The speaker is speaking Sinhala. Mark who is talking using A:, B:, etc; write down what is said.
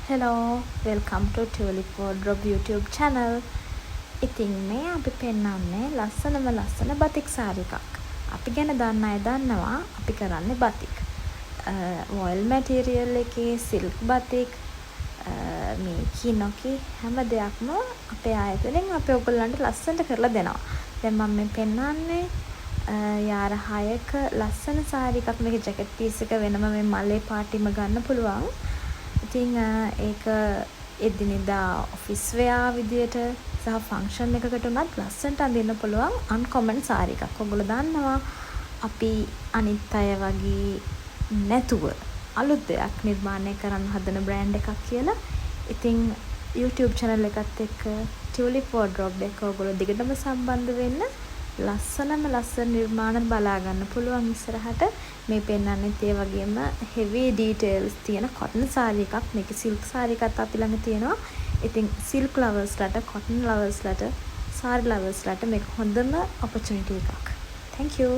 A: Hello, welcome to Tulip Wardrobe YouTube channel. ඉතින් මේ අපි පෙන්වන්නේ ලස්සන බතික් සාරි එකක්. අපි ගැන දන්න අය දන්නවා අපි කරන්නේ බතික්. oil material එකේ silk බතික් මේ කිනොකි හැම දෙයක්ම අපේ ආයතනයෙන් අපි ඔයගොල්ලන්ට ලස්සනට කරලා දෙනවා. දැන් මම මේ පෙන්වන්නේ යාර 6ක ලස්සන සාරි එකක්. මේක ජැකට් පීස් එක වෙනම මේ මලේ පාටිම ගන්න පුළුවන්. ඉතින් ඒක එදිනෙදා ඔෆිස් වෙයා විදියට සහ ෆන්ක්ෂන් එකකට උනත් ලස්සනට අඳින්න පුළුවන් අන්කොමන් සාරි එකක්. ඔයගොල්ලෝ දන්නවා අපි අනිත් අය වගේ නැතුව අලුත් දෙයක් නිර්මාණය කරන්න හදන බ්‍රෑන්ඩ් එකක් කියලා. ඉතින් YouTube channel එකත් එක්ක Tulip Wardrobe එක ඔයගොල්ලෝ දිගටම සම්බන්ධ වෙන්න. ලස්සන නිර්මාණ බලා ගන්න පුළුවන් ඉස්සරහට. මේ පෙන්වන්නෙත් ඒ වගේම heavy details තියෙන cotton saree එකක්. මේක silk saree එකක් අපි ළඟ තියෙනවා. ඉතින් silk lovers ලට cotton lovers ලට saree lovers ලට මේක හොඳම opportunity එකක්. Thank you.